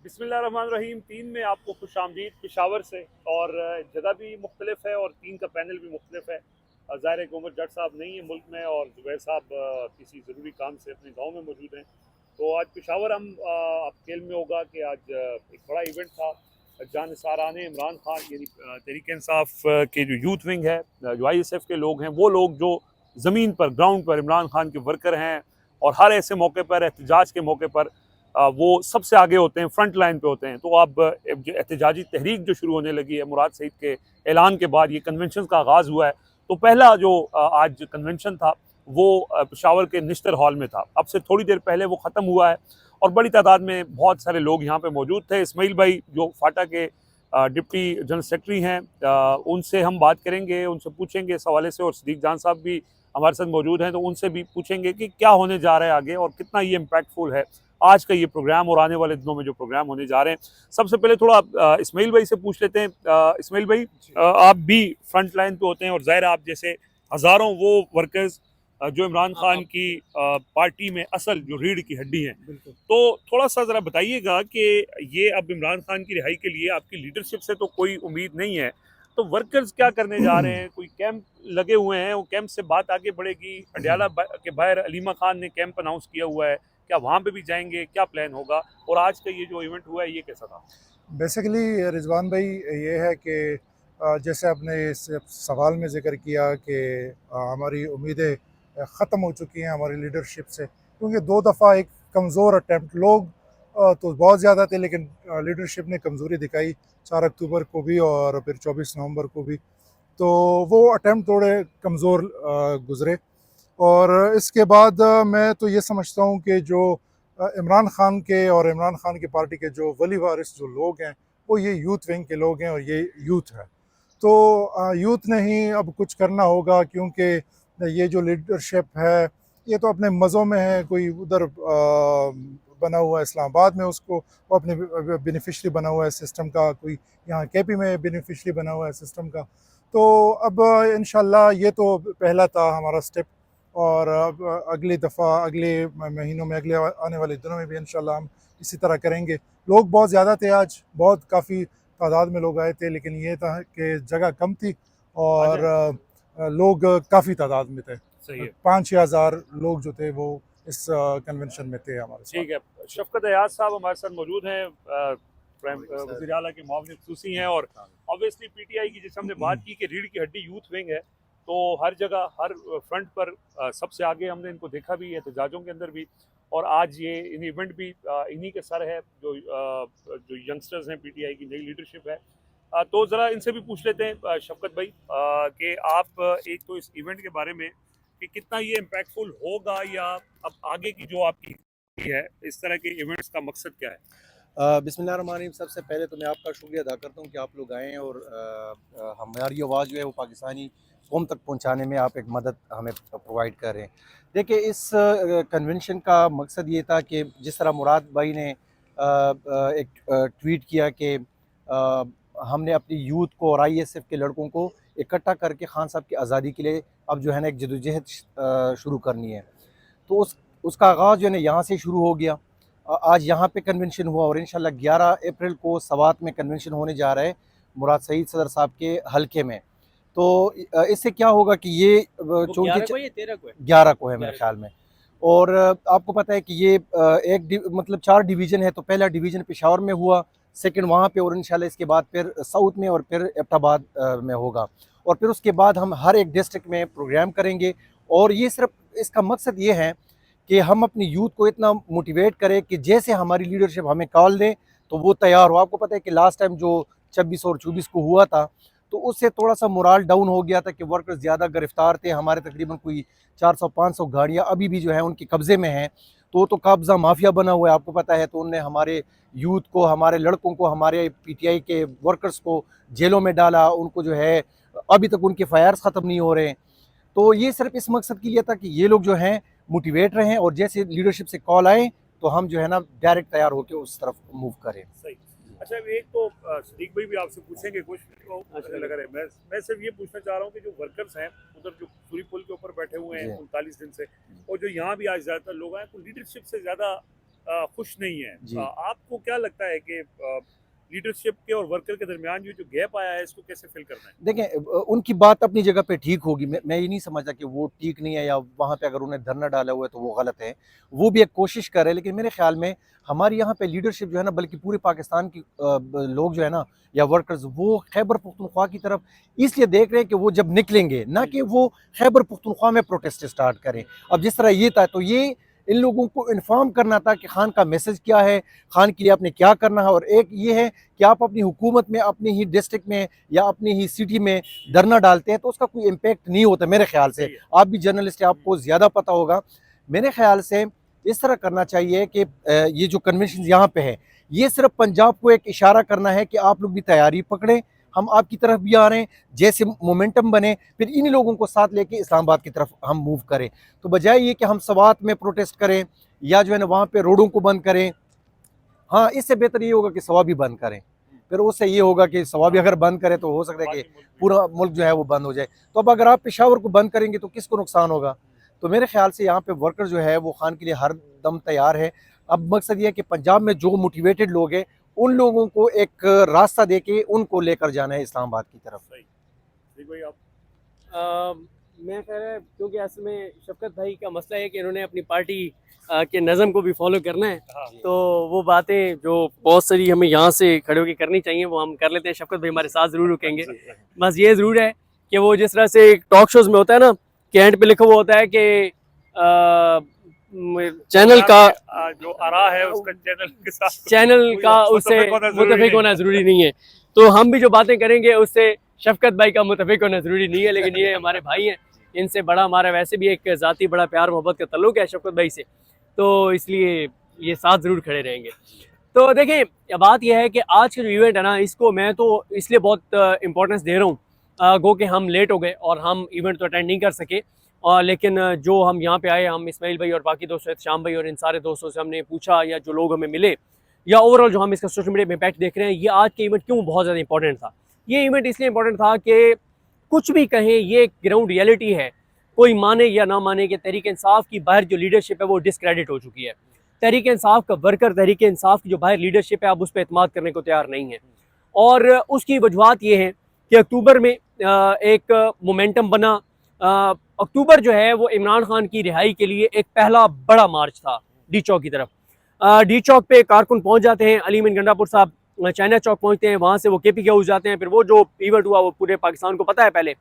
बिस्मिल्लाहिर्रहमानिर्रहीम। 3 में आपको खुशामदीद पेशावर से। और जगह भी मुख्तलिफ है और 3 का पैनल भी मुख्तलिफ है। ज़ाहिर है कि उमर जट साहब नहीं है मुल्क में और ज़ुबैर साहब किसी ज़रूरी काम से अपने गांव में मौजूद हैं। तो आज पेशावर हम आप खेल में होगा कि आज एक बड़ा इवेंट था। जानिसारान इमरान खान यानी तहरीक इंसाफ के जो यूथ विंग है, जो ISF के लोग हैं, वो लोग जो ज़मीन पर ग्राउंड पर इमरान खान के वर्कर हैं और हर ऐसे मौके पर एहतजाज के मौके पर वो सबसे आगे होते हैं, फ्रंट लाइन पे होते हैं। तो अब जो एहतजाजी तहरीक जो शुरू होने लगी है मुराद सईद के ऐलान के बाद, ये कन्वेंशन का आगाज़ हुआ है। तो पहला जो आज कन्वेंशन था वो पेशावर के निश्तर हॉल में था। अब से थोड़ी देर पहले वो ख़त्म हुआ है और बड़ी तादाद में बहुत सारे लोग यहाँ पे मौजूद थे। इस्माइल भाई जो फाटा के डिप्टी जनरल सेक्रेटरी हैं, उनसे हम बात करेंगे, उनसे पूछेंगे इस हवाले से। और सदीक जान साहब भी हमारे साथ मौजूद हैं, तो उनसे भी पूछेंगे कि क्या होने जा रहा है आगे और कितना ये इम्पैक्टफुल है आज का ये प्रोग्राम और आने वाले दिनों में जो प्रोग्राम होने जा रहे हैं। सबसे पहले थोड़ा इस्माइल भाई से पूछ लेते हैं। इस्माइल भाई, आप भी फ्रंट लाइन पे होते हैं और ज़ाहिर आप जैसे हज़ारों वो वर्कर्स जो इमरान खान की पार्टी में असल जो रीढ़ की हड्डी हैं, तो थोड़ा सा ज़रा बताइएगा कि ये अब इमरान खान की रिहाई के लिए आपकी लीडरशिप से तो कोई उम्मीद नहीं है, तो वर्कर्स क्या करने जा रहे हैं? कोई कैंप लगे हुए हैं, वो कैंप से बात आगे बढ़ेगी? अडयाला के बाहर अलीमा खान ने कैंप अनाउंस किया हुआ है, क्या वहाँ पे भी जाएंगे? क्या प्लान होगा? और आज का ये जो इवेंट हुआ है ये कैसा था? बेसिकली रिजवान भाई, ये है कि जैसे आपने इस सवाल में ज़िक्र किया कि हमारी उम्मीदें ख़त्म हो चुकी हैं हमारी लीडरशिप से, क्योंकि 2 दफ़ा एक कमज़ोर अटैम्प्ट, लोग तो बहुत ज़्यादा थे लेकिन लीडरशिप ने कमज़ोरी दिखाई, 4 अक्टूबर को भी और फिर 24 नवंबर को भी। तो वो अटैम्प्ट थोड़े कमज़ोर गुज़रे। और इसके बाद मैं तो ये समझता हूँ कि जो इमरान खान के और इमरान खान की पार्टी के जो वली वारिस जो लोग हैं, वो ये यूथ विंग के लोग हैं और ये यूथ है। तो यूथ ने ही अब कुछ करना होगा, क्योंकि ये जो लीडरशिप है ये तो अपने मज़ों में है। कोई उधर बना हुआ है इस्लामाबाद में, उसको वो अपने बेनिफिशरी बना हुआ है सिस्टम का, कोई यहाँ KP में बेनिफिशरी बना हुआ है सिस्टम का। तो अब इंशाल्लाह ये तो पहला था हमारा स्टेप, और अब अगली दफ़ा अगले महीनों में, अगले आने वाले दिनों में भी इंशाल्लाह हम इसी तरह करेंगे। लोग बहुत ज़्यादा थे आज, बहुत काफ़ी तादाद में लोग आए थे, लेकिन ये था कि जगह कम थी और लोग काफ़ी तादाद में थे। सही है। 5-6 हज़ार लोग जो थे वो इस कन्वेंशन में थे हमारे साथ। ठीक है। शफकत अयाज साहब हमारे साथ मौजूद हैं, वज़ीर आला के मुआविन ख़ुसूसी हैं। और ऑब्वियसली PTI की जैसे हमने बात की कि रीढ़ की हड्डी यूथ विंग है, तो हर जगह हर फ्रंट पर सबसे आगे हमने इनको देखा भी एहतजाजों के अंदर भी। और आज ये इन इवेंट भी इन्हीं के सर है जो जो यंगस्टर्स हैं, PTI की नई लीडरशिप है। तो ज़रा इनसे भी पूछ लेते हैं शफकत भाई कि आप एक तो इस इवेंट के बारे में कि कितना ये इम्पैक्टफुल होगा, या अब आगे की जो आपकी है इस तरह के इवेंट्स का मकसद क्या है? बिस्मिल्लाहिर्रहमानिर्रहीम। सबसे पहले तो मैं आपका शुक्रिया अदा करता हूँ कि आप लोग आएँ और हमारी आवाज़ जो है वो पाकिस्तानी कौम तक पहुँचाने में आप एक मदद हमें प्रोवाइड कर रहे हैं। देखिए, इस कन्वेंशन का मकसद ये था कि जिस तरह मुराद भाई ने एक ट्वीट किया कि हमने अपनी यूथ को और ISF के लड़कों को इकट्ठा करके खान साहब की आज़ादी के लिए अब जो है ना एक जदोजहद शुरू करनी है। तो उसका आगाज़ जो है ना यहाँ से शुरू हो गया। आज यहाँ पे कन्वेंशन हुआ और इंशाल्लाह 11 अप्रैल को सवात में कन्वेंशन होने जा रहा है मुराद सईद सदर साहब के हलके में। तो इससे क्या होगा कि ये चूँकि 11 को है मेरे ख्याल में। और आपको पता है कि ये मतलब 4 डिवीज़न है। तो पहला डिवीज़न पेशावर में हुआ, सेकंड वहाँ पे, और इंशाल्लाह इसके बाद फिर साउथ में और फिर एबटाबाद में होगा। और फिर उसके बाद हम हर एक डिस्ट्रिक्ट में प्रोग्राम करेंगे। और ये सिर्फ इसका मकसद ये है कि हम अपनी यूथ को इतना मोटिवेट करें कि जैसे हमारी लीडरशिप हमें कॉल दें तो वो तैयार हो। आपको पता है कि लास्ट टाइम जो 26 और 24 को हुआ था, तो उससे थोड़ा सा मोराल डाउन हो गया था कि वर्कर्स ज़्यादा गिरफ्तार थे। हमारे तकरीबन कोई 400-500 गाड़ियाँ अभी भी जो है उनके कब्ज़े में हैं। तो कब्ज़ा माफिया बना हुआ है, आपको पता है। तो उनने हमारे यूथ को, हमारे लड़कों को, हमारे PTI के वर्कर्स को जेलों में डाला। उनको जो है अभी तक उनके फायर्स ख़त्म नहीं हो रहे हैं। तो ये सिर्फ इस मकसद के लिए था कि ये लोग जो हैं मोटिवेट रहें और जैसे लीडरशिप से कॉल आए तो हम जो है ना डायरेक्ट तैयार होकर उस तरफ मूव करें। सही। अच्छा, एक तो सदीक भाई भी आपसे पूछेंगे कुछ तो मुझे लग रहा है, मैं सिर्फ ये पूछना चाह रहा हूँ कि जो वर्कर्स हैं उधर जो सूरी पुल के ऊपर बैठे हुए हैं 39 दिन से, और जो यहाँ भी आज ज़्यादातर लोग आए, तो लीडरशिप से ज़्यादा खुश नहीं है। जी। आपको क्या लगता है कि लीडरशिप के और वर्कर के दरमियान जो गैप आया है इसको कैसे फिल करना है? देखें, उनकी बात अपनी जगह पे ठीक होगी। मैं ये नहीं समझता कि वो ठीक नहीं है या वहाँ पे अगर उन्हें धरना डाला हुआ है तो वो गलत है। वो भी एक कोशिश कर रहे हैं, लेकिन मेरे ख्याल में हमारी यहाँ पे लीडरशिप जो है ना, बल्कि पूरे पाकिस्तान की लोग जो है ना या वर्कर्स, वो खैबर पख्तूनख्वा की तरफ इसलिए देख रहे हैं कि वो जब निकलेंगे, ना कि वो खैबर पख्तूनख्वा में प्रोटेस्ट स्टार्ट करें। अब जिस तरह ये था, तो ये इन लोगों को इन्फॉर्म करना था कि खान का मैसेज क्या है, खान के लिए आपने क्या करना है। और एक ये है कि आप अपनी हुकूमत में, अपनी ही डिस्ट्रिक्ट में या अपनी ही सिटी में धरना डालते हैं तो उसका कोई इम्पेक्ट नहीं होता मेरे ख्याल से। आप भी जर्नलिस्ट हैं, आपको ज़्यादा पता होगा। मेरे ख्याल से इस तरह करना चाहिए कि ये जो कन्वेंशन यहाँ पे है, ये सिर्फ पंजाब को एक इशारा करना है कि आप लोग भी तैयारी पकड़ें, हम आपकी तरफ भी आ रहे हैं। जैसे मोमेंटम बने, फिर इन्हीं लोगों को साथ लेके इस्लामाबाद की तरफ हम मूव करें। तो बजाय ये कि हम सवात में प्रोटेस्ट करें या जो है ना वहाँ पे रोडों को बंद करें, हाँ, इससे बेहतर ये होगा कि सवा भी बंद करें। फिर उससे ये होगा कि सवा भी अगर बंद करें तो हो सकता है कि पूरा मुल्क जो है वो बंद हो जाए। तो अब अगर आप पेशावर को बंद करेंगे तो किसको नुकसान होगा? तो मेरे ख्याल से यहाँ पे वर्कर जो है वो खान के लिए हर दम तैयार है। अब मकसद ये है कि पंजाब में जो मोटिवेटेड लोग हैं उन लोगों को एक रास्ता दे के उनको लेकर जाना है इस्लामाबाद की तरफ। सही भाई, आप मैं कह रहा, क्योंकि असल में शफकत भाई का मसला है कि इन्होंने अपनी पार्टी के नज़म को भी फॉलो करना है। हाँ। तो वो बातें जो बहुत सारी हमें यहाँ से खड़े होकर करनी चाहिए वो हम कर लेते हैं। शफकत भाई हमारे साथ ज़रूर रुकेंगे। बस ये ज़रूर है कि वो जिस तरह से टॉक शोज़ में होता है ना कि एंड पे लिखा हुआ होता है कि चैनल का जो आरा है उसका चैनल के साथ, चैनल का उससे मुतफिक होना ज़रूरी नहीं है। तो हम भी जो बातें करेंगे उससे शफकत भाई का मुतफिक होना ज़रूरी नहीं है, लेकिन ये हमारे भाई हैं, इनसे बड़ा हमारा वैसे भी एक ज़ाती बड़ा प्यार मोहब्बत का तल्लुक़ है शफकत भाई से, तो इसलिए ये साथ ज़रूर खड़े रहेंगे। तो देखें, बात यह है कि आज का जो इवेंट है ना, इसको मैं तो इसलिए बहुत इम्पोर्टेंस दे रहा हूँ, गो कि हम लेट हो गए और हम इवेंट तो अटेंड नहीं कर सके। और लेकिन जो हम यहाँ पे आए, हम इस्माइल भाई और बाकी दोस्तों, शाम भाई और इन सारे दोस्तों से हमने पूछा, या जो लोग हमें मिले, या ओवरऑल जो हम इसका सोशल मीडिया में इम्पैक्ट देख रहे हैं, ये आज के इवेंट क्यों बहुत ज़्यादा इंपॉर्टेंट था। ये इवेंट इसलिए इंपॉर्टेंट था कि कुछ भी कहें, ये ग्राउंड रियलिटी है, कोई माने या ना माने कि तहरीक इंसाफ की बाहर जो लीडरशिप है वो डिसक्रेडिट हो चुकी है। तहरीक इंसाफ का वर्कर, तहरीक इंसाफ की जो बाहर लीडरशिप है, अब उस पर एतमाद करने को तैयार नहीं है। और उसकी वजूहत ये है कि अक्टूबर में एक मोमेंटम बना। अक्टूबर जो है वो इमरान खान की रिहाई के लिए एक पहला बड़ा मार्च था डी चौक की तरफ। डी चौक पे कारकुन पहुंच जाते हैं, अली अमीन गंडापुर साहब चाइना चौक पहुंचते हैं, वहाँ से वो KPK हाउस जाते हैं। फिर वो जो इवेंट हुआ वो पूरे पाकिस्तान को पता है पहले।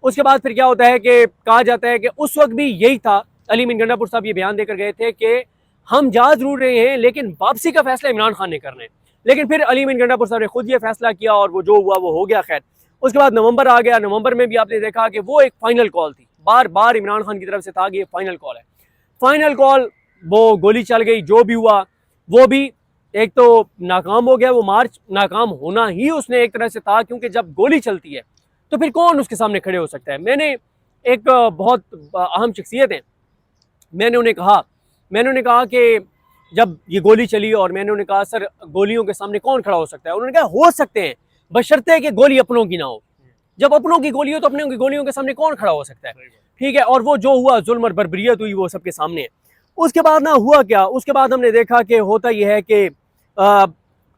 उसके बाद फिर क्या होता है कि कहा जाता है कि उस वक्त भी यही था, अली अमीन गंडापुर साहब ये बयान देकर गए थे कि हम जा जरूर रहे हैं लेकिन वापसी का फैसला इमरान खान ने करना है। लेकिन फिर अली अमीन गंडापुर साहब ने खुद ये फैसला किया और वो जो हुआ वो हो गया। खैर, उसके बाद नवंबर आ गया। नवंबर में भी आपने देखा कि वो एक फाइनल कॉल थी, बार बार इमरान खान की तरफ से था कि ये फाइनल कॉल है। फाइनल कॉल, वो गोली चल गई, जो भी हुआ वो भी एक तो नाकाम हो गया। वो मार्च नाकाम होना ही उसने एक तरह से था, क्योंकि जब गोली चलती है तो फिर कौन उसके सामने खड़े हो सकता है। मैंने एक बहुत अहम शख्सियत है, मैंने उन्हें कहा कि जब ये गोली चली और मैंने उन्हें कहा सर गोलियों के सामने कौन खड़ा हो सकता है। उन्होंने कहा हो सकते हैं, बशर्ते कि गोली अपनों की ना हो। जब अपनों की गोली हो तो अपनों की गोलियों के सामने कौन खड़ा हो सकता है, ठीक है। और वो जो हुआ, जुल्म और बर्बरियत हुई, वो सबके सामने है। उसके बाद ना हुआ क्या, उसके बाद हमने देखा कि होता यह है कि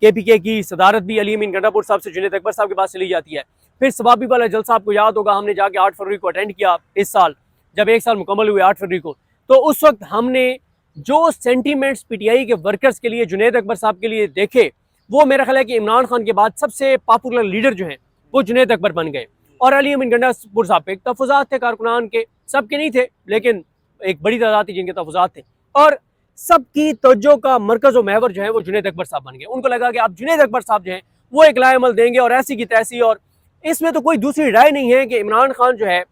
KPK की सदारत भी अली अमीन गंडापुर साहब से जुनैद अकबर साहब के पास चली जाती है। फिर सवाबी वाला जलसा आपको याद होगा, हमने जाके 8 फरवरी को अटेंड किया इस साल, जब 1 साल मुकम्मल हुए 8 फरवरी को। तो उस वक्त हमने जो सेंटीमेंट्स PTI के वर्कर्स के लिए, जुनैद अकबर साहब के लिए देखे, वो मेरा ख्याल है कि इमरान खान के बाद सबसे पॉपुलर लीडर जो हैं वो जुनैद अकबर बन गए। और अली अमीन गंडापुर साहब पे तफुज़ात थे कारकुनान के, सबके नहीं थे लेकिन एक बड़ी तादाद थी जिनके तफुज़ात थे, और सबकी तवज्जो का मरकज़ और महवर जो है वो जुनैद अकबर साहब बन गए। उनको लगा कि अब जुनैद अकबर साहब जो हैं वो एक लाएमल देंगे और ऐसी की तैसी। और इसमें तो कोई दूसरी राय नहीं है कि इमरान खान जो है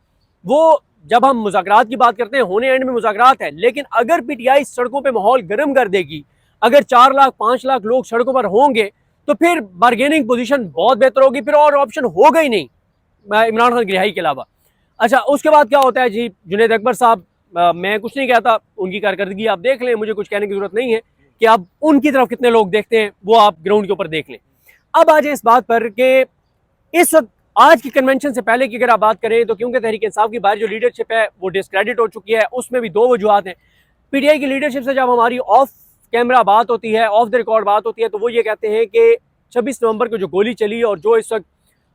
वो, जब हम मुज़ाकरात की बात करते हैं, होने एंड में मुज़ाकरात है, लेकिन अगर PTI सड़कों पे माहौल गर्म कर देगी, अगर 4 लाख 5 लाख लोग सड़कों पर होंगे तो फिर बारगेनिंग पोजीशन बहुत बेहतर होगी। फिर और ऑप्शन होगा ही नहीं इमरान खान की रिहाई के अलावा। अच्छा, उसके बाद क्या होता है जी, जुनैद अकबर साहब, मैं कुछ नहीं कहता, उनकी कारकर्दगी आप देख लें, मुझे कुछ कहने की जरूरत नहीं है कि आप उनकी तरफ कितने लोग देखते हैं, वो आप ग्राउंड के ऊपर देख लें। अब आ जाए इस बात पर कि इस वक्त आज की कन्वेंशन से पहले की अगर आप बात करें तो क्योंकि तहरीक इंसाफ की बाहर जो लीडरशिप है वो डिस्क्रेडिट हो चुकी है, उसमें भी 2 वजूहत हैं। PTI की लीडरशिप से जब हमारी ऑफ कैमरा बात होती है, ऑफ द रिकॉर्ड बात होती है, तो वो ये कहते हैं कि 26 नवंबर को जो गोली चली और जो इस वक्त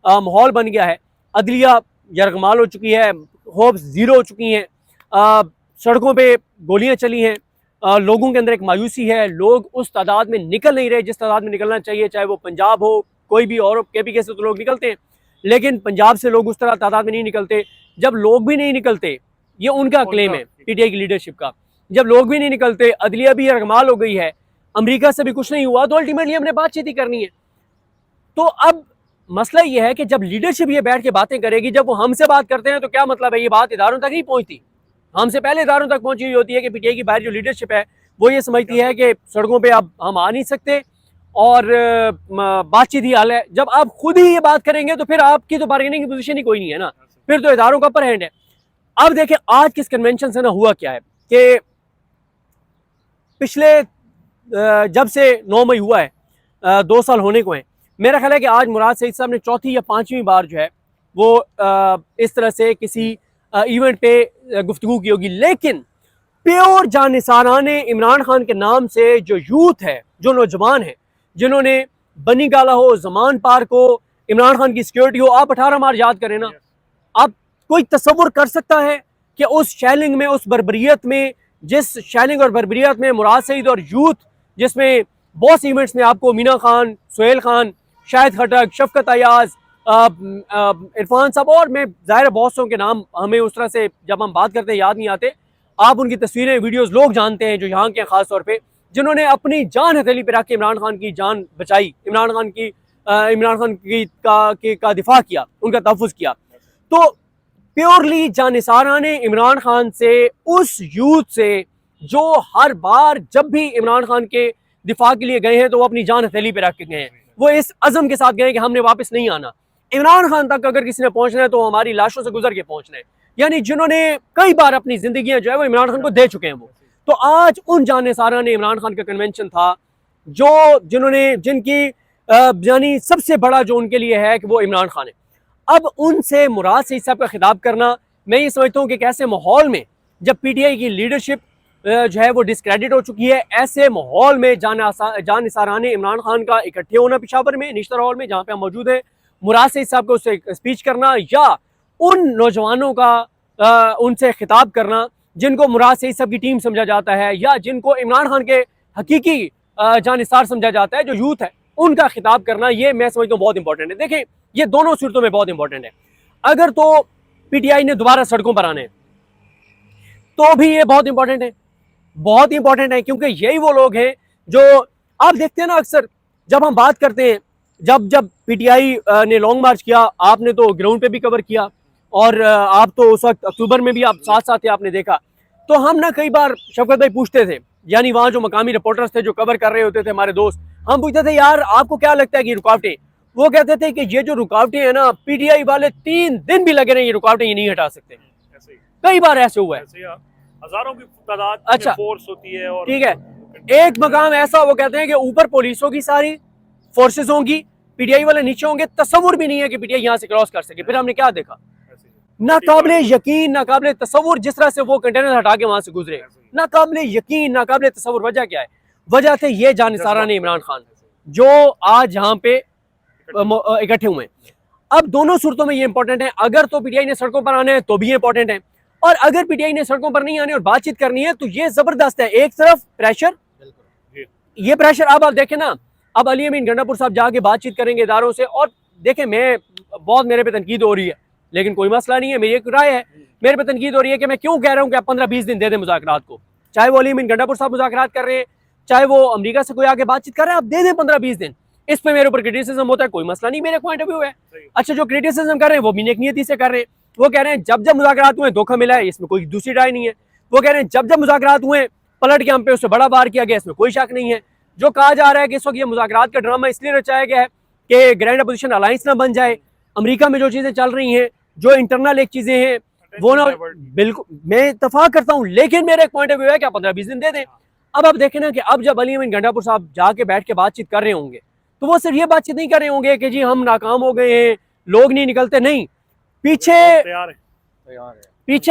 माहौल बन गया है, अदलिया यरगमाल हो चुकी है, होप्स ज़ीरो हो चुकी हैं, सड़कों पे गोलियां चली हैं, लोगों के अंदर एक मायूसी है, लोग उस तादाद में निकल नहीं रहे जिस तादाद में निकलना चाहिए, चाहे वो पंजाब हो, कोई भी और KPK से तो लोग निकलते हैं, लेकिन पंजाब से लोग उस तरह तादाद में नहीं निकलते। जब लोग भी नहीं निकलते, ये उनका क्लेम है PTI की लीडरशिप का, जब लोग भी नहीं निकलते, अदलिया भी यरगमाल हो गई है, अमेरिका से भी कुछ नहीं हुआ, तो अल्टीमेटली हमने बातचीत ही करनी है। तो अब मसला ये है कि जब लीडरशिप ये बैठ के बातें करेगी, जब वो हमसे बात करते हैं तो क्या मतलब है, ये बात इदारों तक नहीं पहुंचती, हमसे पहले इदारों तक पहुंची हुई होती है कि PTI की बाहर जो लीडरशिप है वो ये समझती है कि सड़कों पे अब हम आ नहीं सकते और बातचीत ही हाल है। जब आप खुद ही ये बात करेंगे तो फिर आपकी तो बार्गेनिंग की पोजीशन ही कोई नहीं है ना, फिर तो इदारों का अपर हैंड है। अब देखें आज किस कन्वेंशन से ना हुआ क्या है कि पिछले जब से 9 मई हुआ है, 2 साल होने को हैं, मेरा ख्याल है कि आज मुराद सईद साहब ने चौथी या पांचवी बार जो है वो इस तरह से किसी इवेंट पे गुफ्तगू की होगी, लेकिन प्योर जानिसाराने इमरान खान के नाम से जो यूथ है, जो नौजवान है, जिन्होंने बनी गाला हो, जमान पार्क हो, इमरान खान की सिक्योरिटी हो, आप 18 मार्च याद करें ना, आप कोई तसव्वुर कर सकता है कि उस शैलिंग में, उस बर्बरियत में, जिस शैलिंग और बर्बरियत में मुराद सईद और यूथ, जिसमें बहुत से इवेंट्स में आपको मीना खान, सुहेल खान, शाहिद खटक, शफकत अयाज, इरफान साहब और मैं ज़ाहिर बॉसों के नाम हमें उस तरह से जब हम बात करते हैं याद नहीं आते, आप उनकी तस्वीरें, वीडियोस लोग जानते हैं जो यहाँ के खास तौर पे, जिन्होंने अपनी जान हथेली पे रख के इमरान खान की जान बचाई, इमरान खान का दिफा किया, उनका तहफ़्फ़ुज़ किया। तो प्योरली जानिसाराने इमरान खान से, उस यूथ से जो हर बार जब भी इमरान खान के दिफा के लिए गए हैं तो वो अपनी जान हथेली पे रख के गए हैं, वो इस अज़म के साथ गए कि हमने वापस नहीं आना। इमरान खान तक अगर किसी ने पहुंचना है तो हमारी लाशों से गुजर के पहुंचना है, यानी जिन्होंने कई बार अपनी जिंदगियां जो है वो इमरान खान को दे चुके हैं वो। तो आज उन जानिसाराने इमरान खान का कन्वेंशन था, जिनकी यानी सबसे बड़ा जो उनके लिए है कि वो इमरान खान है। अब उनसे मुराद सईद साहब का खिताब करना, मैं ये समझता हूँ कि कैसे माहौल में जब PTI की लीडरशिप जो है वो डिस्क्रेडिट हो चुकी है, ऐसे माहौल में जानिसाराने इमरान खान का इकट्ठे होना पेशावर में निश्तर हॉल में जहाँ पे हम मौजूद हैं, मुराद सईद साहब को उससे स्पीच करना या उन नौजवानों का उनसे खिताब करना जिनको मुराद सईद साहब की टीम समझा जाता है या जिनको इमरान खान के हकीकी जानिसार समझा जाता है, जो यूथ है, उनका खिताब करना, ये मैं समझता हूँ बहुत इंपॉर्टेंट है। देखें ये दोनों सूरतों में बहुत इंपॉर्टेंट है। अगर तो PTI ने दोबारा सड़कों पर आने तो भी ये बहुत इंपॉर्टेंट है, बहुत इंपॉर्टेंट है, क्योंकि यही वो लोग हैं जो आप देखते हैं ना, अक्सर जब हम बात करते हैं, जब PTI ने लॉन्ग मार्च किया, आपने तो ग्राउंड पे भी कवर किया और आप तो उस वक्त अक्टूबर में भी आप साथ साथ थे, आपने देखा। तो हम ना कई बार शफकत भाई पूछते थे, यानी वहाँ जो मकामी रिपोर्टर्स थे जो कवर कर रहे होते थे हमारे दोस्त, हम पूछते थे यार आपको क्या लगता है कि रुकावटें, वो कहते थे कि ये जो रुकावटें हैं ना, PTI वाले 3 दिन भी लगे रहे ये रुकावटें ये नहीं हटा सकते। कई बार ऐसे हुआ है, हजारों की तादाद अच्छा फोर्स होती है और ठीक है, एक मकाम ऐसा वो कहते हैं कि ऊपर पुलिसों की सारी फोर्सेस होंगी, PTI वाले नीचे होंगे, तस्वुर भी नहीं है कि PTI यहाँ से क्रॉस कर सके। फिर हमने क्या देखा, नाकाबिले यकीन, नाकाबिले तस्वुर, जिस तरह से वो कंटेनर हटा के वहां से गुजरे, नाकाबिले यकीन, नाकाबिले तस्वुर। वजह क्या है? वजह थे ये जानिसाराने इमरान खान जो आज यहाँ पे इकट्ठे हुए हैं। अब दोनों सूरतों में ये इंपॉर्टेंट है, अगर तो PTI ने सड़कों पर आना है तो भी इंपॉर्टेंट है, और अगर PTI ने सड़कों पर नहीं आने और बातचीत करनी है तो ये जबरदस्त है। एक तरफ प्रेशर, ये प्रेशर, अब आप देखें ना, अब अली अमीन गंडापुर साहब जाके बातचीत करेंगे इदारों से, और देखें मैं बहुत मेरे पे तनकीद हो रही है, लेकिन कोई मसला नहीं है, मेरी एक राय है, मेरे पे तनकीद हो रही है कि मैं क्यों कह रहा हूँ कि आप 15-20 दिन दे दें मुज़ाकरात को, चाहे वो अली अमीन गंडापुर साहब मुज़ाकरात कर रहे हैं, चाहे वो अमेरिका से कोई आके बातचीत कर रहे हैं, आप दे दें 15-20 दिन। इस पे मेरे ऊपर क्रिटिसिज्म होता है, कोई मसला नहीं, मेरे पॉइंट ऑफ व्यू है। अच्छा, जो क्रिटिसिज्म कर रहे हैं वो भी नेक नियति से कर रहे हैं, वो कह रहे हैं जब जब मुज़ाकरात हुए धोखा मिला है, इसमें कोई दूसरी राय नहीं है। वो कह रहे हैं जब जब मुज़ाकरात हुए पलट के हम पे उससे बड़ा वार किया गया, इसमें कोई शक नहीं है। जो कहा जा रहा है कि इस वक्त ये मुज़ाकरात का ड्रामा इसलिए रचाया गया है कि ग्रैंड अपोजिशन अलायंस ना बन जाए, अमेरिका में जो चीज़ें चल रही हैं, जो इंटरनल एक चीज़ें हैं वो ना, बिल्कुल मैं इत्तफाक करता हूँ, लेकिन मेरे एक पॉइंट ऑफ व्यू है कि आप 15-20 दिन दे दें। अब आप देखें ना कि अब जब अली अमीन गंडापुर साहब जाके बैठ के बातचीत कर रहे होंगे तो वो सिर्फ ये बातचीत नहीं कर रहे होंगे कि जी हम नाकाम हो गए हैं, लोग नहीं निकलते, नहीं, पीछे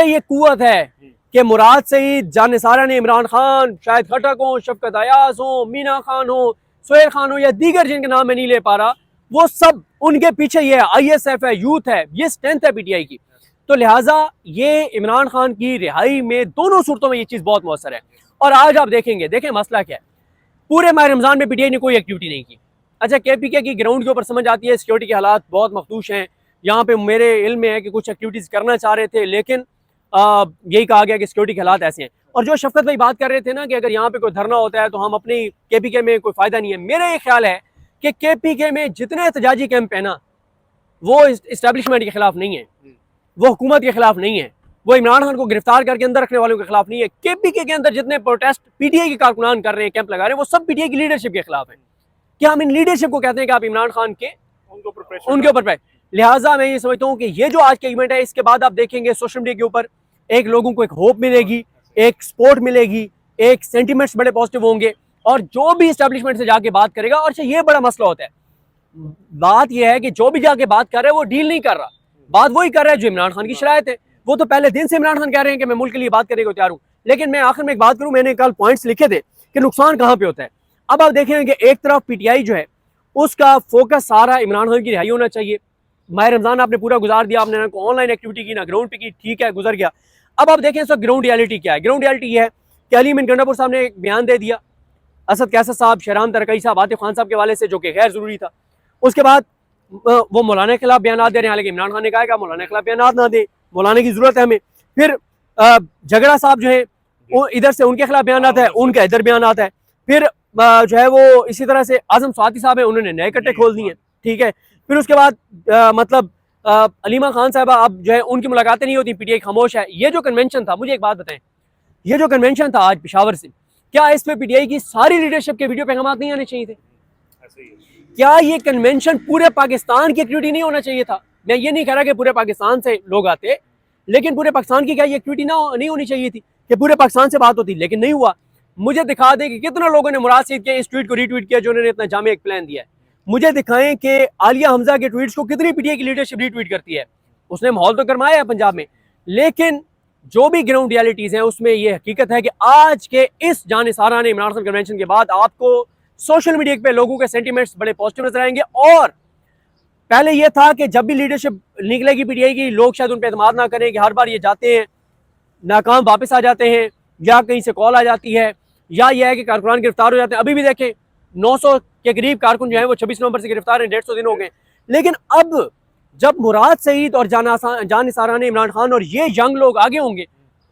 ये कुव्वत है कि मुराद सईद, जानिसारा ने इमरान खान, शाहिद खटक हो, शफकत अयाज हो, मीना खान हो, सुहेल खान हो या दीगर जिनके नाम मैं नहीं ले पा रहा, वो सब उनके पीछे ये है, ISF है, यूथ है, ये स्ट्रेंथ है PTI की। तो लिहाजा ये इमरान खान की रिहाई में दोनों सूरतों में ये चीज़ बहुत मौसर है। और आज आप देखेंगे, देखें मसला क्या है, पूरे माह रमज़ान में PTI ने कोई एक्टिविटी नहीं की। अच्छा, KPK की ग्राउंड के ऊपर समझ आती है सिक्योरिटी के हालात बहुत मखदूश हैं, यहाँ पे मेरे इल्म में है कि कुछ एक्टिविटीज़ करना चाह रहे थे, लेकिन यही कहा गया कि सिक्योरिटी के हालात ऐसे हैं। और जो शफकत भाई बात कर रहे थे ना कि अगर यहाँ पे कोई धरना होता है तो हम अपनी KPK में कोई फ़ायदा नहीं है, मेरा ये ख्याल है कि KPK में जितने एहतजाजी कैंप है ना, वो इस्टेब्लिशमेंट के खिलाफ नहीं है, वो हुकूमत के खिलाफ नहीं है, वो इमरान खान को गिरफ्तार करके अंदर रखने वालों के खिलाफ नहीं है। KPK के अंदर जितने प्रोटेस्ट PTI के कारकुनान कर रहे हैं, कैंप लगा रहे हैं, वो सब PTI की लीडरशिप के खिलाफ है। क्या हम इन लीडरशिप को कहते हैं कि आप इमरान खान के उनके ऊपर पे? लिहाजा मैं ये समझता हूँ कि ये जो आज का इवेंट है, इसके बाद आप देखेंगे सोशल मीडिया के ऊपर एक लोगों को एक होप मिलेगी, एक सपोर्ट मिलेगी, एक सेंटिमेंट्स बड़े पॉजिटिव होंगे, और जो भी इस्टेब्लिशमेंट से जाके बात करेगा, और ये बड़ा मसला होता है, बात यह है कि जो भी जाके बात कर रहा है वो डील नहीं कर रहा, बात वही कर रहा है जो इमरान खान की शरायत है। वो तो पहले दिन से इमरान खान कह रहे हैं कि मैं मुल्क के लिए बात करने को तैयार हूँ। लेकिन मैं आखिर में एक बात करूँ, मैंने कल पॉइंट्स लिखे थे कि नुकसान कहाँ पे होता है। अब आप देखेंगे कि एक तरफ PTI जो है उसका फोकस सारा इमरान खान की रिहाई होना चाहिए। माह रमज़ान आपने पूरा गुजार दिया, आपने ना ऑनलाइन एक्टिविटी की ना ग्राउंड पे की, ठीक है, गुजर गया। अब आप देखें इसका ग्राउंड रियलिटी क्या है। ग्राउंड रियलिटी ये है कि अली अमीन गंडापुर साहब ने एक बयान दे दिया, असद कैसर साहब, शहराम तरकई साहब, आतिफ खान साहब के वाले से, जो कि गैर ज़रूरी था। उसके बाद वो मौलाना के खिलाफ बयान दे रहे हैं, हालांकि इमरान खान ने कहा कि मौलाना के खिलाफ बयान ना दे, मौलाना की ज़रूरत है हमें। फिर झगड़ा साहब जो है वो इधर से उनके खिलाफ बयान आता है, उनका इधर बयान आता है। फिर जो है वो इसी तरह से आजम स्वाति साहब है, उन्होंने नए कट्टे खोल दिए, ठीक है। फिर उसके बाद मतलब अलीमा खान साहबा, अब जो है उनकी मुलाकातें नहीं होती, PTI खामोश है। ये जो कन्वेंशन था, मुझे एक बात बताएं, ये जो कन्वेंशन था आज पेशावर से, क्या इस पे PTI की सारी लीडरशिप के वीडियो पैगाम नहीं आने चाहिए थे? क्या ये कन्वेंशन पूरे पाकिस्तान की एक्टिविटी नहीं होना चाहिए था? मैं ये नहीं कह रहा कि पूरे पाकिस्तान से लोग आते, लेकिन पूरे पाकिस्तान की क्या ये एक्टिविटी नहीं होनी चाहिए थी कि पूरे पाकिस्तान से बात होती? लेकिन नहीं हुआ। मुझे दिखा दे कि कितना लोगों ने मुराद सईद के इस ट्वीट को रीट्वीट किया जो उन्होंने इतना जामे एक प्लान दिया है। मुझे दिखाएं कि आलिया हमजा के ट्वीट्स को कितनी PTI की लीडरशिप रीट्वीट करती है। उसने माहौल तो गरमाया है पंजाब में, लेकिन जो भी ग्राउंड रियलिटीज हैं उसमें ये हकीकत है कि आज के इस जानिसारा ने इमरान खान कन्वेंशन के बाद आपको सोशल मीडिया पे लोगों के सेंटिमेंट्स बड़े पॉजिटिव नजर आएंगे। और पहले ये था कि जब भी लीडरशिप निकलेगी PTI की, लोग शायद उन पर एतमाद ना करें कि हर बार ये जाते हैं, नाकाम वापस आ जाते हैं, या कहीं से कॉल आ जाती है, या यह है कि कारकुनान गिरफ्तार हो जाते हैं। अभी भी देखें 900 के करीब कारकुन जो है वो 26 नवंबर से गिरफ्तार हैं, 150 दिन हो गए। लेकिन अब जब मुराद सईद और जानिसारा ने, इमरान खान और ये यंग लोग आगे होंगे,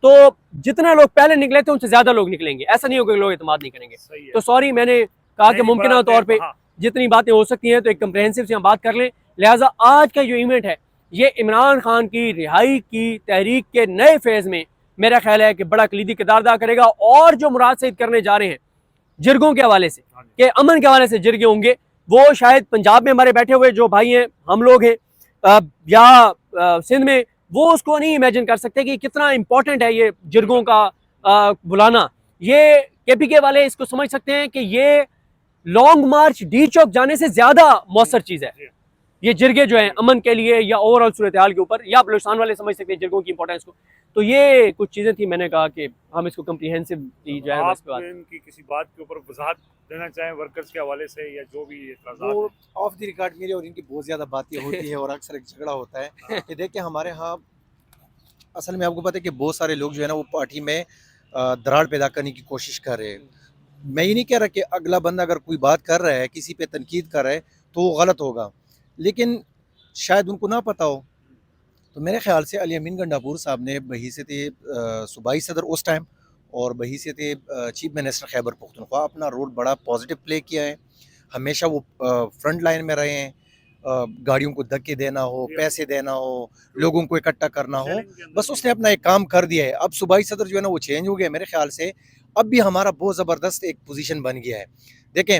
तो जितने लोग पहले निकले थे उनसे ज्यादा लोग निकलेंगे। ऐसा नहीं होगा कि लोग एतमाद नहीं करेंगे। तो सॉरी, मैंने कहा कि मुमकिन तौर पर जितनी बातें हो सकती हैं तो एक कंप्रहेंसिव से हम बात कर लें। लिहाजा आज का जो इवेंट है ये इमरान खान की रिहाई की तहरीक के नए फेज में मेरा ख्याल है कि बड़ा कलीदी किरदार अदा करेगा। और जो मुराद सईद करने जा रहे हैं जिरगों के हवाले से, कि अमन के हवाले से जिरगे होंगे, वो शायद पंजाब में हमारे बैठे हुए जो भाई हैं, हम लोग हैं, या सिंध में, वो उसको नहीं इमेजिन कर सकते कि कितना इंपॉर्टेंट है ये जिरगों का बुलाना। ये KPK वाले इसको समझ सकते हैं कि ये लॉन्ग मार्च डी चौक जाने से ज्यादा मौसर चीज है। ये जिरगे जो है अमन के लिए या ओवरऑल सूरत हाल के ऊपर, या बलूचिस्तान वाले समझ सकते हैं जिरगों की इंपॉर्टेंस को। तो ये कुछ चीजें थी, मैंने कहा कि हम इसको कम्प्रीहेंसिव जो है इनकी किसी बात के ऊपर वजाहत देना चाहें वर्कर्स के हवाले से, या जो भी वो ऑफ द रिकॉर्ड मेरी और इनकी बहुत ज़्यादा बातें होती है और अक्सर एक झगड़ा होता है कि देखिए हमारे यहाँ असल में आपको पता है कि बहुत सारे लोग जो है ना वो पार्टी में दरार पैदा करने की कोशिश कर रहे हैं। मैं ये नहीं कह रहा कि अगला बंदा अगर कोई बात कर रहा है, किसी पे तनकीद कर रहा है तो वो गलत होगा, लेकिन शायद उनको ना पता हो। तो मेरे ख्याल से अली अमीन गंडापुर साहब ने बहैसियत सूबाई सदर उस टाइम और बहैसियत चीफ मिनिस्टर खैबर पख्तूनख्वा अपना रोल बड़ा पॉजिटिव प्ले किया है। हमेशा वो फ्रंट लाइन में रहे हैं, गाड़ियों को धक्के देना हो, पैसे देना हो, लोगों को इकट्ठा करना हो, बस उसने अपना एक काम कर दिया है। अब सूबाई सदर जो है ना वो चेंज हो गया मेरे ख्याल से। अब भी हमारा बहुत ज़बरदस्त एक पोजीशन बन गया है। देखें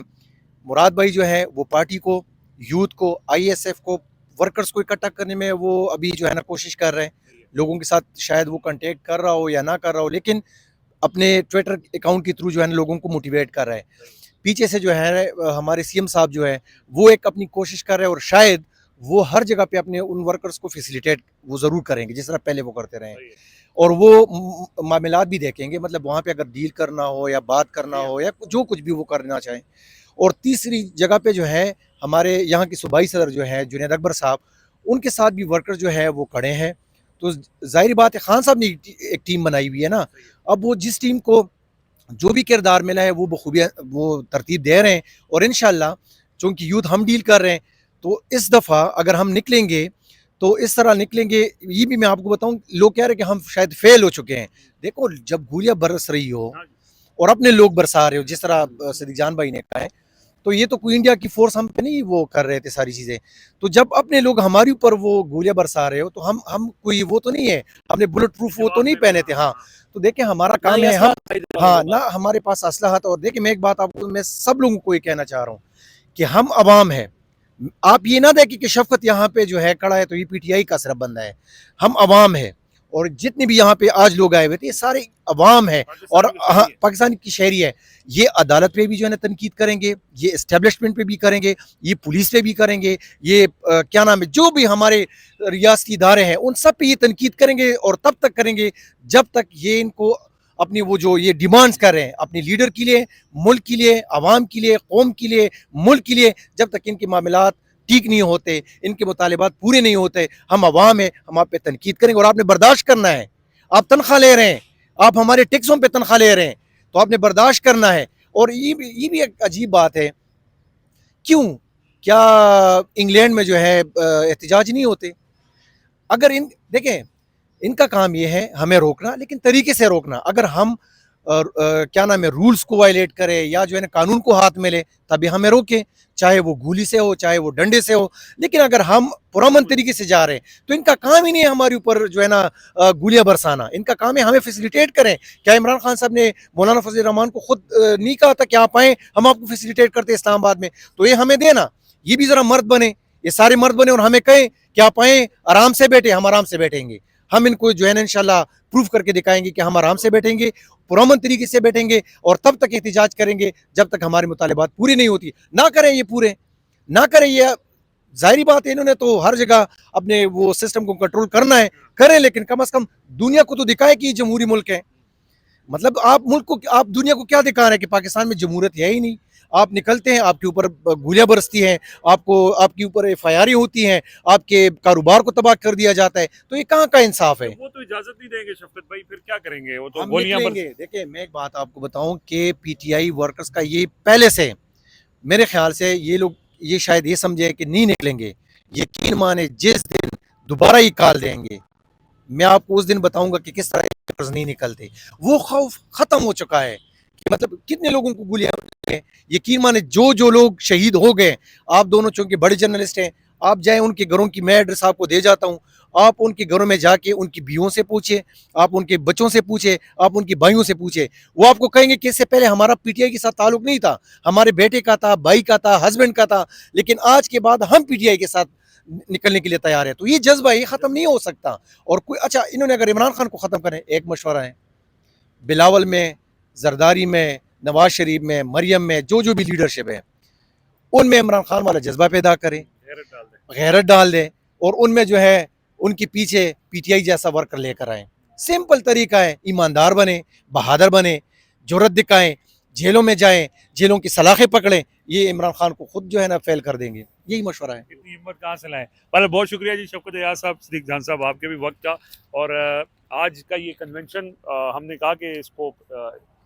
मुराद भाई जो है वो पार्टी को, यूथ को, ISF को, वर्कर्स को इकट्ठा करने में वो अभी जो है ना कोशिश कर रहे हैं। लोगों के साथ शायद वो कांटेक्ट कर रहा हो या ना कर रहा हो, लेकिन अपने ट्विटर अकाउंट के थ्रू जो है ना लोगों को मोटिवेट कर रहा है। पीछे से जो है हमारे CM साहब जो है वो एक अपनी कोशिश कर रहे हैं और शायद वो हर जगह पे अपने उन वर्कर्स को फैसिलिटेट वो ज़रूर करेंगे जिस तरह पहले वो करते रहे, सही है। और वो मामलात भी देखेंगे, मतलब वहाँ पे अगर डील करना हो या बात करना हो या जो कुछ भी वो करना चाहें। और तीसरी जगह पे जो है हमारे यहाँ की सूबाई सदर जो है जुनैद अकबर साहब, उनके साथ भी वर्कर जो है वो खड़े हैं। तो ज़ाहिर बात है खान साहब ने एक टीम बनाई हुई है ना, अब वो जिस टीम को जो भी किरदार मिला है वो बखूबियाँ वो तरतीब दे रहे हैं। और इंशाल्लाह चूँकि यूथ हम डील कर रहे हैं, तो इस दफ़ा अगर हम निकलेंगे तो इस तरह निकलेंगे। ये भी मैं आपको बताऊं, लोग कह रहे हैं कि हम शायद फेल हो चुके हैं। देखो, जब गोलियां बरस रही हो हाँ जी। और अपने लोग बरसा रहे हो, जिस तरह सदीक जान भाई ने कहा है, तो ये तो कोई इंडिया की फोर्स हम पे नहीं वो कर रहे थे सारी चीज़ें। तो जब अपने लोग हमारे ऊपर वो गोलियां बरसा रहे हो, तो हम कोई वो तो नहीं है, हमने बुलेट प्रूफ वो तो नहीं पहने थे। हाँ, तो देखिए हमारा ना काम ये है, हम असला हाँ ना हमारे पास असलहा। और देखिए मैं एक बात आपको, मैं सब लोगों को ये कहना चाह रहा हूँ कि हम अवाम हैं। आप ये ना देखें कि शफकत यहाँ पे जो है खड़ा है तो ये पीटीआई का सिर्फ बंदा है। हम अवाम है, और जितने भी यहाँ पे आज लोग आए हुए थे ये सारे अवाम है और हाँ, पाकिस्तान की शहरी है। ये अदालत पे भी जो है ना तनकीद करेंगे, ये इस्टेब्लिशमेंट पे भी करेंगे, ये पुलिस पे भी करेंगे, ये क्या नाम है, जो भी हमारे रियासती इदारे हैं उन सब पे ये तनकीद करेंगे। और तब तक करेंगे जब तक ये इनको अपनी वो जो ये डिमांड्स कर रहे हैं अपने लीडर के लिए, मुल्क के लिए, अवाम के लिए, कौम के लिए, मुल्क के लिए, जब तक इनके मामलात ठीक नहीं होते, इनके मुतालिबात पूरे नहीं होते, हम अवाम है, हम आप पे तनकीद करेंगे। और आपने बर्दाश्त करना है। आप तनख्वाह ले रहे हैं, आप हमारे टैक्सों पे तनख्वाह ले रहे हैं, तो आपने बर्दाश्त करना है। और ये भी एक अजीब बात है, क्यों, क्या इंग्लैंड में जो है एहतजाज नहीं होते? अगर इन देखें, इनका काम ये है हमें रोकना, लेकिन तरीके से रोकना। अगर हम क्या नाम है रूल्स को वायलेट करें या जो है ना कानून को हाथ में ले, तभी हमें रोकें, चाहे वो गोली से हो चाहे वो डंडे से हो। लेकिन अगर हम पुरअमन तरीके से जा रहे हैं तो इनका काम ही नहीं है हमारे ऊपर जो है ना गोलियां बरसाना। इनका काम है हमें फैसिलिटेट करें। क्या इमरान खान साहब ने मौलाना फजल रहमान को खुद नहीं कहा था कि आप आए, हम आपको फैसिलिटेट करते इस्लामाबाद में? तो ये हमें देना, ये भी जरा मर्द बने, ये सारे मर्द बने और हमें कहें कि आप आए, आराम से बैठे। हम आराम से बैठेंगे, हम इनको जो है ना इंशाल्लाह प्रूफ करके दिखाएंगे कि हम आराम से बैठेंगे, पुरअमन तरीके से बैठेंगे, और तब तक एहतजाज करेंगे जब तक हमारे मुतालिबात पूरी नहीं होती। ना करें ये पूरे, ना करें ये, जाहिर बात है इन्होंने तो हर जगह अपने वो सिस्टम को कंट्रोल करना है, करें, लेकिन कम से कम दुनिया को तो दिखाए कि ये जमहूरी मुल्क है। मतलब आप मुल्क को, आप दुनिया को क्या दिखा रहे हैं कि पाकिस्तान में जमहूरियत है ही नहीं। आप निकलते हैं, आपके ऊपर गोलियां बरसती हैं, आपको आपके ऊपर एफआईआर होती हैं, आपके कारोबार को तबाह कर दिया जाता है। तो ये कहाँ का इंसाफ है? वो तो इजाजत नहीं देंगे शफकत भाई, फिर क्या करेंगे? वो तो हम गोलियां निकलेंगे। देखिए मैं एक बात आपको बताऊं कि पीटीआई वर्कर्स का ये पहले से, मेरे ख्याल से ये लोग ये शायद ये समझे कि नहीं निकलेंगे। यकीन माने जिस दिन दोबारा ही कॉल देंगे, मैं आपको उस दिन बताऊंगा कि किस तरह वर्कर्स नहीं निकलते। वो खौफ खत्म हो चुका है कि मतलब कितने लोगों को गोलियां, यकीन माने जो जो लोग शहीद हो गए। आप दोनों चूंकि बड़े जर्नलिस्ट हैं, आप जाएं उनके घरों की, मैं एड्रेस आपको दे जाता हूं, आप उनके घरों में जाके उनकी बीवियों से पूछे, आप उनके बच्चों से पूछे, आप उनकी भाइयों से पूछे, वो आपको कहेंगे कि इससे पहले हमारा पीटीआई के साथ ताल्लुक नहीं था, हमारे बेटे का था, भाई का था, हस्बैंड का था, लेकिन आज के बाद हम पीटीआई के साथ निकलने के लिए तैयार है। तो ये जज्बा ये खत्म नहीं हो सकता। और कोई अच्छा, इन्होंने अगर इमरान खान को खत्म करें, एक मशवरा है, बिलावल में, जरदारी में, नवाज शरीफ में, मरियम में, जो जो भी लीडरशिप है उनमें इमरान खान वाला जज्बा पैदा करें, गैरत डाल दें, और उनमें जो है उनके पीछे पीटीआई जैसा वर्कर लेकर आए। सिंपल तरीका है, ईमानदार बने, बहादुर बने, जुर्रत दिखाएं, जेलों में जाएं, जेलों की सलाखें पकड़ें। ये इमरान खान को खुद जो है ना फेल कर देंगे। यही मशवरा है। इतनी हिम्मत कहाँ से लाएं? पहले बहुत शुक्रिया जी शफकत एजाज साहब, सदीक जान साहब, आपके भी वक्त का। और आज का ये कन्वेंशन हमने कहा कि इसको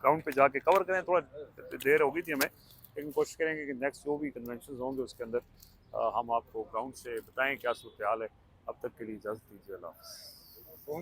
ग्राउंड पे जाके कवर करें, थोड़ा देर हो गई थी हमें, लेकिन कोशिश करेंगे कि नेक्स्ट जो भी कन्वेंशन होंगे उसके अंदर हम आपको ग्राउंड से बताएं क्या सूरत हाल है। अब तक के लिए इजाज़त दीजिए, अल्लाह हाफ़िज़।